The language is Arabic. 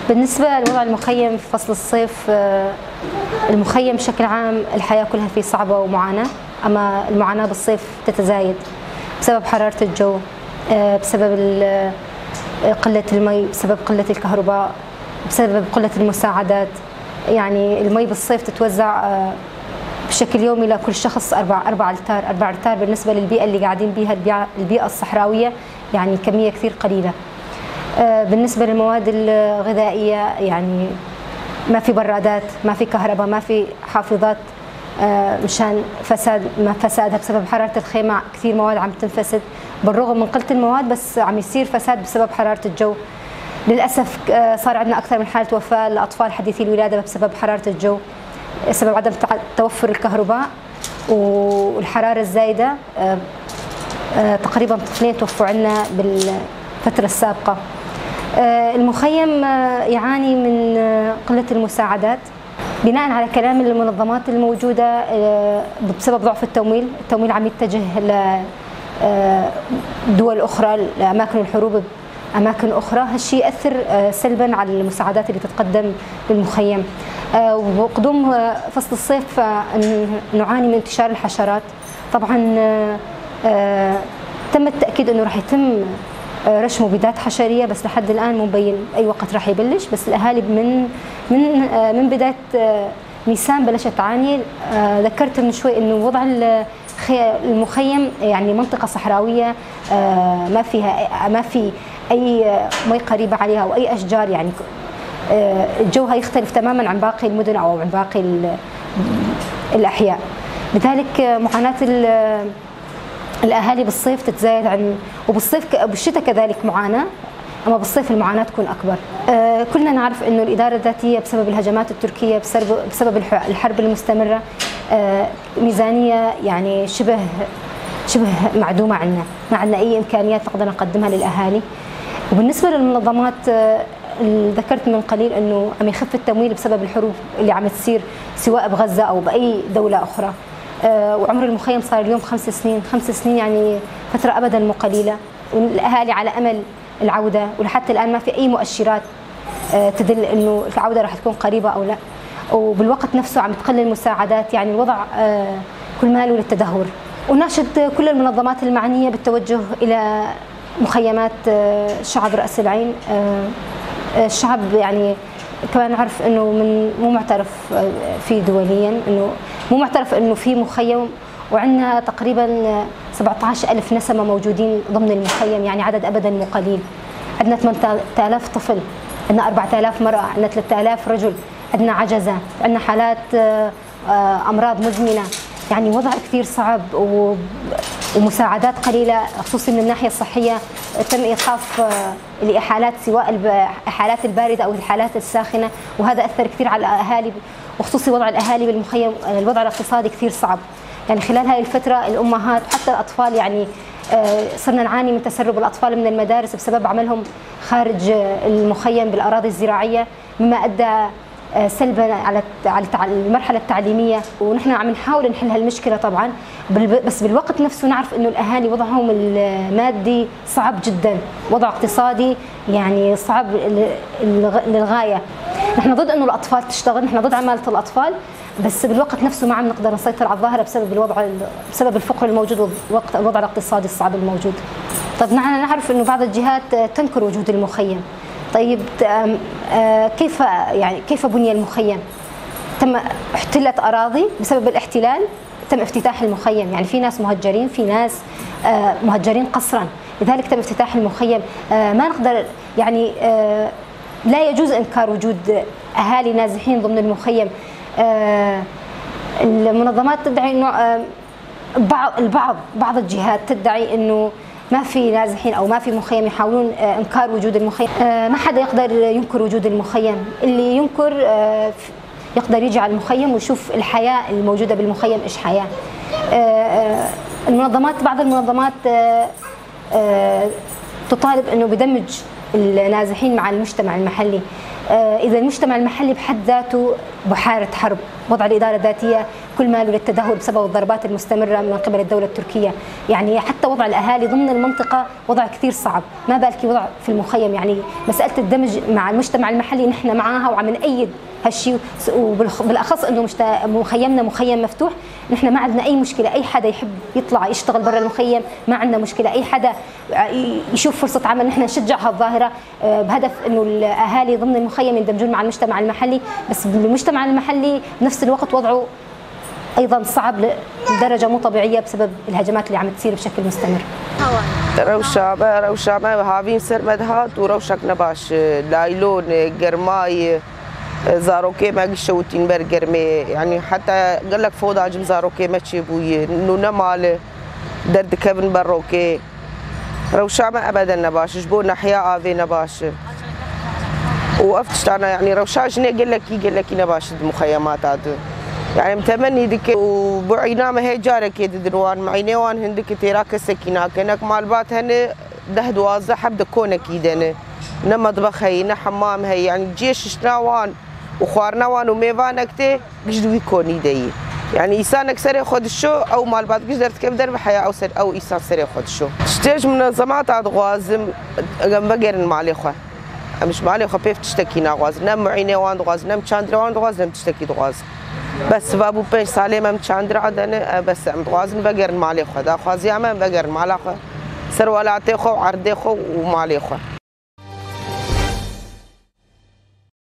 بالنسبة لوضع المخيم في فصل الصيف، المخيم بشكل عام الحياة كلها فيه صعبة ومعاناة، أما المعاناة بالصيف تتزايد بسبب حرارة الجو، بسبب قلة المي، بسبب قلة الكهرباء، بسبب قلة المساعدات. يعني المي بالصيف تتوزع بشكل يومي لكل شخص 4 لتار. 4 لتار بالنسبة للبيئة اللي قاعدين بيها، البيئة الصحراوية، يعني كمية كثير قليلة. بالنسبة للمواد الغذائية، يعني ما في برادات، ما في كهرباء، ما في حافظات مشان فسادها بسبب حرارة الخيمة. كثير مواد عم تنفسد بالرغم من قلة المواد، بس عم يصير فساد بسبب حرارة الجو. للأسف صار عندنا أكثر من حالة وفاة لأطفال حديثي الولادة بسبب حرارة الجو، بسبب عدم توفر الكهرباء والحرارة الزايدة. تقريبا طفلين توفوا عنا بالفترة السابقة. المخيم يعاني من قلة المساعدات بناء على كلام المنظمات الموجودة بسبب ضعف التمويل. التمويل عم يتجه لدول أخرى، لأماكن الحروب أماكن أخرى. هالشيء يأثر سلبا على المساعدات اللي تتقدم للمخيم. وقدوم فصل الصيف نعاني من انتشار الحشرات. طبعا تم التأكيد أنه راح يتم رش مبيدات حشرية، بس لحد الآن مو مبين أي وقت راح يبلش. بس الأهالي من بداية نيسان بلشت تعاني. ذكرت من شوي إنه وضع المخيم يعني منطقة صحراوية، ما في أي مي قريبة عليها أو أي أشجار. يعني الجو هيختلف تماما عن باقي المدن أو عن باقي الأحياء. لذلك معاناة الأهالي بالصيف تتزايد وبالشتاء كذلك معاناة، أما بالصيف المعاناة تكون أكبر. كلنا نعرف إنه الإدارة الذاتية بسبب الهجمات التركية، بسبب الحرب المستمرة، ميزانية يعني شبه معدومة عندنا، ما عندنا أي إمكانيات نقدر نقدمها للأهالي. وبالنسبة للمنظمات، ذكرت من قليل إنه عم يخف التمويل بسبب الحروب اللي عم تصير سواء بغزة أو بأي دولة أخرى. وعمر المخيم صار اليوم 5 سنين. 5 سنين يعني فترة أبدا مو قليلة، والأهالي على أمل العودة، ولحتى الآن ما في أي مؤشرات تدل إنه العودة راح تكون قريبة أو لا. وبالوقت نفسه عم تقل المساعدات، يعني الوضع كل ماله للتدهور. وناشد كل المنظمات المعنية بالتوجه إلى مخيمات شعب رأس العين. الشعب يعني كمان نعرف انه مو معترف فيه دوليا، انه مو معترف انه في مخيم، وعندنا تقريبا 17,000 نسمة موجودين ضمن المخيم، يعني عدد ابدا مو قليل. عندنا 8,000 طفل، عندنا 4,000 مرأة، عندنا 3,000 رجل، عندنا عجزة، عندنا حالات امراض مزمنة. يعني وضع كثير صعب ومساعدات قليلة، خصوصا من الناحية الصحية. تم إيقاف الإحالات، سواء الإحالات الباردة أو الحالات الساخنة، وهذا أثر كثير على الأهالي، وخصوصي وضع الأهالي بالمخيم. الوضع الاقتصادي كثير صعب، يعني خلال هاي الفترة الأمهات حتى الأطفال، يعني صرنا نعاني من تسرب الأطفال من المدارس بسبب عملهم خارج المخيم بالأراضي الزراعية، مما أدى سلبا على المرحله التعليميه. ونحن عم نحاول نحل هالمشكله طبعا، بس بالوقت نفسه نعرف انه الاهالي وضعهم المادي صعب جدا، وضع اقتصادي يعني صعب للغايه. نحن ضد انه الاطفال تشتغل، نحن ضد عماله الاطفال، بس بالوقت نفسه ما عم نقدر نسيطر على الظاهره بسبب الفقر الموجود والوضع الاقتصادي الصعب الموجود. طيب نحن نعرف انه بعض الجهات تنكر وجود المخيم. طيب كيف بني المخيم؟ تم احتلت أراضي بسبب الاحتلال، تم افتتاح المخيم. يعني في ناس مهجرين، في ناس مهجرين قسرا، لذلك تم افتتاح المخيم. ما نقدر يعني لا يجوز إنكار وجود أهالي نازحين ضمن المخيم. المنظمات تدعي إنه بعض الجهات تدعي إنه ما في نازحين او ما في مخيم، يحاولون انكار وجود المخيم. ما حدا يقدر ينكر وجود المخيم، اللي ينكر يقدر يجي على المخيم ويشوف الحياه الموجوده بالمخيم ايش حياه. بعض المنظمات تطالب انه بدمج النازحين مع المجتمع المحلي. اذا المجتمع المحلي بحد ذاته بحاره حرب، وضع الاداره الذاتيه كل ما للتدهور بسبب الضربات المستمرة من قبل الدولة التركية. يعني حتى وضع الأهالي ضمن المنطقة وضع كثير صعب، ما بالك وضع في المخيم. يعني مسألة الدمج مع المجتمع المحلي نحن معاها وعم نأيد هالشيء، وبالاخص انه مخيمنا مخيم مفتوح، نحن ما عندنا اي مشكله، اي حدا يحب يطلع يشتغل برا المخيم ما عندنا مشكله، اي حدا يشوف فرصه عمل نحن نشجع هالظاهره بهدف انه الاهالي ضمن المخيم يندمجون مع المجتمع المحلي. بس المجتمع المحلي بنفس الوقت وضعه ايضا صعب لدرجه مو طبيعيه بسبب الهجمات اللي عم تصير بشكل مستمر. روشا ما هاوین سرمد هات و روشک نباش لایلون گرمای زاروكي ما قشوتين برجرمي يعني حتى قال لك فوضى عجم زاروكي ما تشيبوي انه نمال درد كبن بروكي روشا ما ابدا نباش جبونا حياة افي نباش وقفتش انا يعني روشا جني قال لك نباش المخيمات هذا يعني متمني ديك وبعينا ما هي جارك يدروان معينوان هندك تيراك السكينه كانك مالبات هن ده دوازه حب كونك يدنا نمطبخ هي نحمام هي يعني جيش شناوان وخوارناوان وميفانك قجدو يكون يدي يعني إنسانك سري خد الشو أو مال بعد قدرت كيف درب حياة أو سر أو إنسان سري خد الشو تشتاج منظمات عاد غازم جنب بقرن مالي خو مش مالي خو بيف تشتكينا غاز نم عيني وان غاز نم شاندرا وان غاز نم تشتكي غاز بس بابو بيش سالم ام شاندرا عدنا بس ام غاز بقرن مالي خو دا غاز يعمل بقرن مالي خو سر ولا عتي خو عردي خو ومالي خو